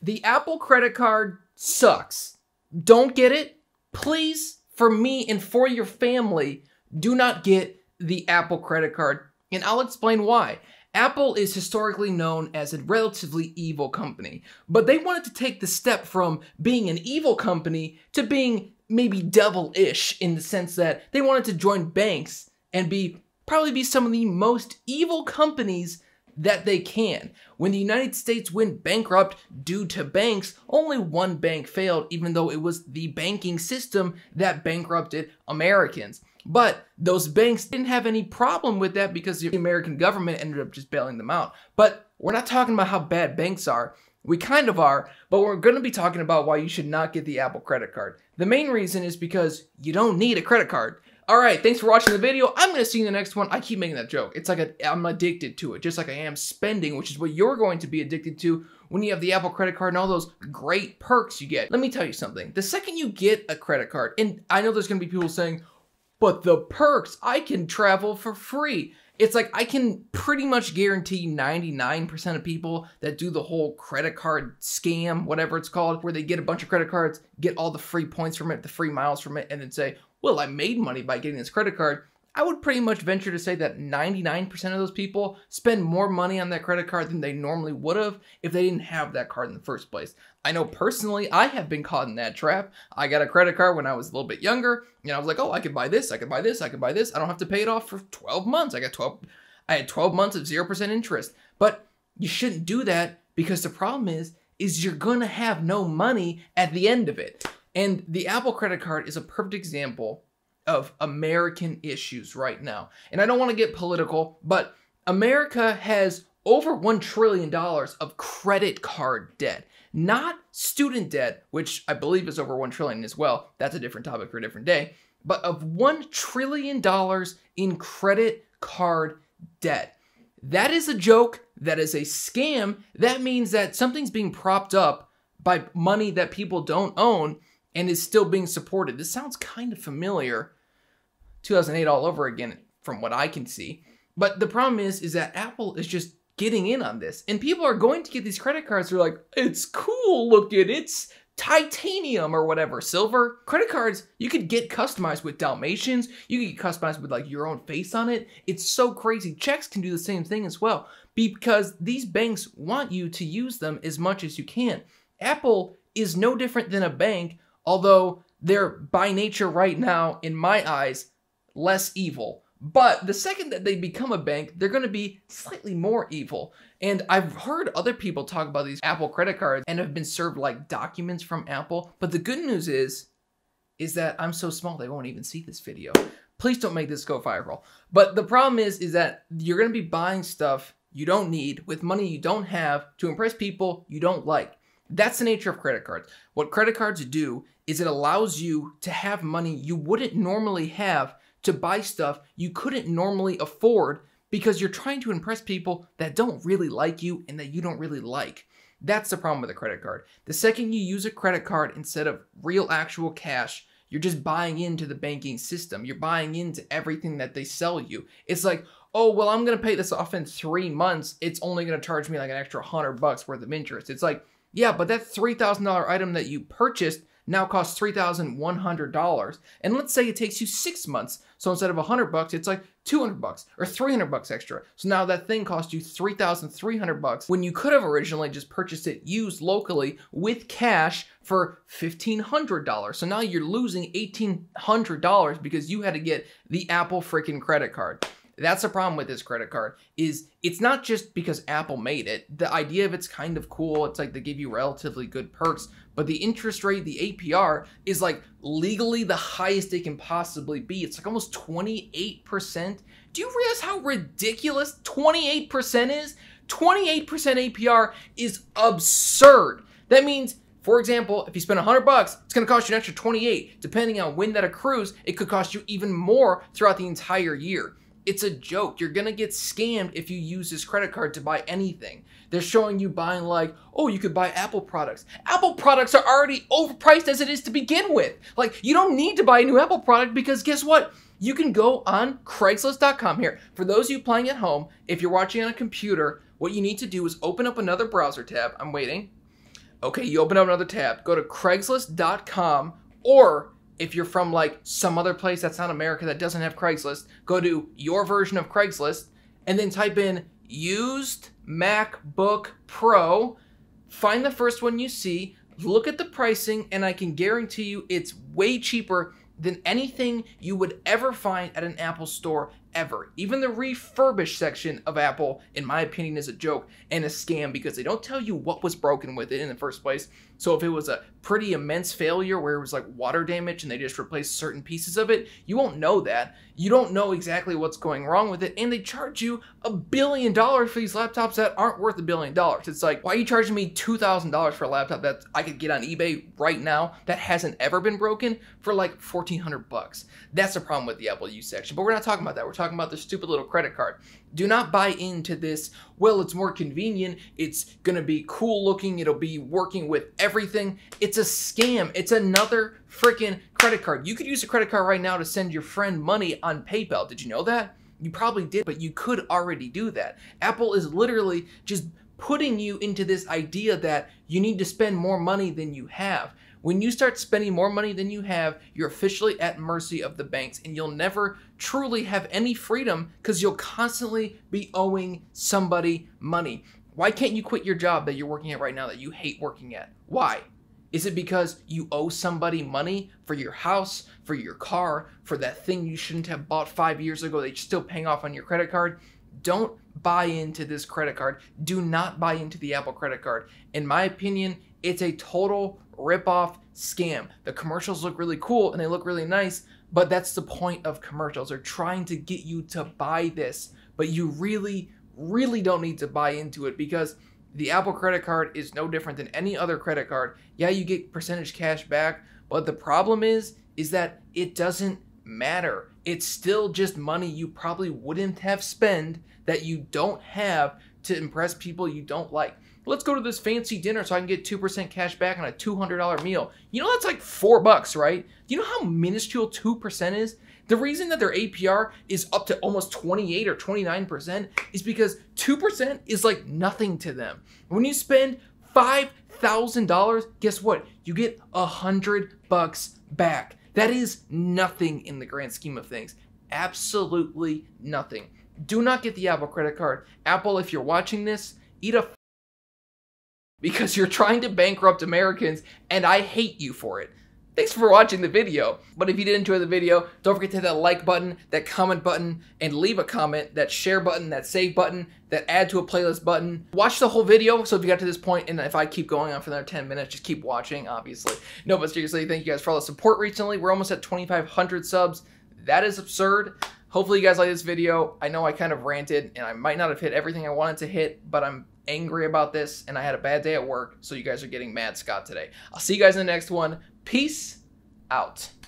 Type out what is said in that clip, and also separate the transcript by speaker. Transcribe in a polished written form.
Speaker 1: The Apple credit card sucks. Don't get it. Please, for me and for your family, do not get the Apple credit card. And I'll explain why. Apple is historically known as a relatively evil company, but they wanted to take the step from being an evil company to being maybe devil-ish in the sense that they wanted to join banks and probably be some of the most evil companies that they can. When the United States went bankrupt due to banks, only one bank failed, even though it was the banking system that bankrupted Americans. But those banks didn't have any problem with that because the American government ended up just bailing them out. But we're not talking about how bad banks are. We kind of are, but we're going to be talking about why you should not get the Apple credit card. The main reason is because you don't need a credit card. Alright, thanks for watching the video. I'm going to see you in the next one. I keep making that joke. It's like I'm addicted to it, just like I am spending, which is what you're going to be addicted to when you have the Apple credit card and all those great perks you get. Let me tell you something. The second you get a credit card, and I know there's going to be people saying, but the perks, I can travel for free. It's like I can pretty much guarantee 99% of people that do the whole credit card scam, whatever it's called, where they get a bunch of credit cards, get all the free points from it, the free miles from it, and then say, well, I made money by getting this credit card. I would pretty much venture to say that 99% of those people spend more money on that credit card than they normally would have if they didn't have that card in the first place. I know personally, I have been caught in that trap. I got a credit card when I was a little bit younger, and I was like, oh, I could buy this, I could buy this, I could buy this. I don't have to pay it off for 12 months. I had 12 months of 0% interest. But you shouldn't do that because the problem is you're gonna have no money at the end of it. And the Apple credit card is a perfect example of American issues right now. And I don't want to get political, but America has over $1 trillion of credit card debt, not student debt, which I believe is over $1 trillion as well. That's a different topic for a different day, but of $1 trillion in credit card debt. That is a joke. That is a scam. That means that something's being propped up by money that people don't own and is still being supported. This sounds kind of familiar. 2008 all over again, from what I can see. But the problem is that Apple is just getting in on this. And people are going to get these credit cards. They're like, it's cool, look at it. It's titanium or whatever, silver. Credit cards, you could get customized with Dalmatians. You could get customized with like your own face on it. It's so crazy. Checks can do the same thing as well because these banks want you to use them as much as you can. Apple is no different than a bank, although they're by nature right now, in my eyes, less evil. But the second that they become a bank, they're going to be slightly more evil. And I've heard other people talk about these Apple credit cards and have been served like documents from Apple. But the good news is that I'm so small they won't even see this video. Please don't make this go viral. But the problem is that you're going to be buying stuff you don't need with money you don't have to impress people you don't like. That's the nature of credit cards. What credit cards do is it allows you to have money you wouldn't normally have to buy stuff you couldn't normally afford because you're trying to impress people that don't really like you and that you don't really like. That's the problem with a credit card. The second you use a credit card instead of real actual cash, you're just buying into the banking system. You're buying into everything that they sell you. It's like, oh, well, I'm going to pay this off in 3 months. It's only going to charge me like an extra $100 worth of interest. It's like, yeah, but that $3,000 item that you purchased now costs $3,100. And let's say it takes you 6 months. So instead of $100, it's like $200 or $300 extra. So now that thing costs you $3,300 when you could have originally just purchased it used locally with cash for $1,500. So now you're losing $1,800 because you had to get the Apple freaking credit card. That's the problem with this credit card is it's not just because Apple made it. The idea of it's kind of cool. It's like they give you relatively good perks, but the interest rate, the APR is like legally the highest it can possibly be. It's like almost 28%. Do you realize how ridiculous 28% is? 28% APR is absurd. That means, for example, if you spend $100, it's going to cost you an extra 28. Depending on when that accrues, it could cost you even more throughout the entire year. It's a joke. You're going to get scammed if you use this credit card to buy anything. They're showing you buying like, oh, you could buy Apple products. Apple products are already overpriced as it is to begin with. Like, you don't need to buy a new Apple product because guess what? You can go on Craigslist.com here. For those of you playing at home, if you're watching on a computer, what you need to do is open up another browser tab. I'm waiting. Okay, you open up another tab, go to Craigslist.com, or if you're from like some other place that's not America that doesn't have Craigslist, go to your version of Craigslist and then type in used MacBook Pro. Find the first one you see, look at the pricing, and I can guarantee you it's way cheaper than anything you would ever find at an Apple store ever. Even the refurbished section of Apple, in my opinion, is a joke and a scam because they don't tell you what was broken with it in the first place. So if it was a pretty immense failure where it was like water damage and they just replaced certain pieces of it, you won't know that. You don't know exactly what's going wrong with it, and they charge you $1 billion for these laptops that aren't worth $1 billion. It's like, why are you charging me $2,000 for a laptop that I could get on eBay right now that hasn't ever been broken for like $1,400? That's the problem with the Apple use section, but we're not talking about that. We're talking about the stupid little credit card. Do not buy into this, well, it's more convenient, it's gonna be cool looking, it'll be working with everything. It's a scam. It's another freaking credit card. You could use a credit card right now to send your friend money on PayPal. Did you know that? You probably did, but you could already do that. Apple is literally just putting you into this idea that you need to spend more money than you have. When you start spending more money than you have, you're officially at mercy of the banks, and you'll never truly have any freedom because you'll constantly be owing somebody money. Why can't you quit your job that you're working at right now that you hate working at? Why? Is it because you owe somebody money for your house, for your car, for that thing you shouldn't have bought 5 years ago that you're still paying off on your credit card? Don't buy into this credit card. Do not buy into the Apple credit card. In my opinion, it's a total rip-off scam. The commercials look really cool and they look really nice, but that's the point of commercials. They're trying to get you to buy this, but you really don't need to buy into it because the Apple credit card is no different than any other credit card. Yeah, you get percentage cash back, but the problem is that it doesn't matter. It's still just money you probably wouldn't have spent that you don't have to impress people you don't like. Let's go to this fancy dinner so I can get 2% cash back on a $200 meal. You know that's like $4, right? Do you know how minuscule 2% is? The reason that their APR is up to almost 28 or 29% is because 2% is like nothing to them. When you spend $5,000, guess what? You get $100 back. That is nothing in the grand scheme of things. Absolutely nothing. Do not get the Apple credit card. Apple, if you're watching this, eat a because you're trying to bankrupt Americans, and I hate you for it. Thanks for watching the video. But if you did enjoy the video, don't forget to hit that like button, that comment button, and leave a comment, that share button, that save button, that add to a playlist button. Watch the whole video, so if you got to this point, and if I keep going on for another 10 minutes, just keep watching, obviously. No, but seriously, thank you guys for all the support recently. We're almost at 2,500 subs. That is absurd. Hopefully you guys like this video. I know I kind of ranted, and I might not have hit everything I wanted to hit, but I'm angry about this, and I had a bad day at work, so you guys are getting mad Scott today. I'll see you guys in the next one. Peace out.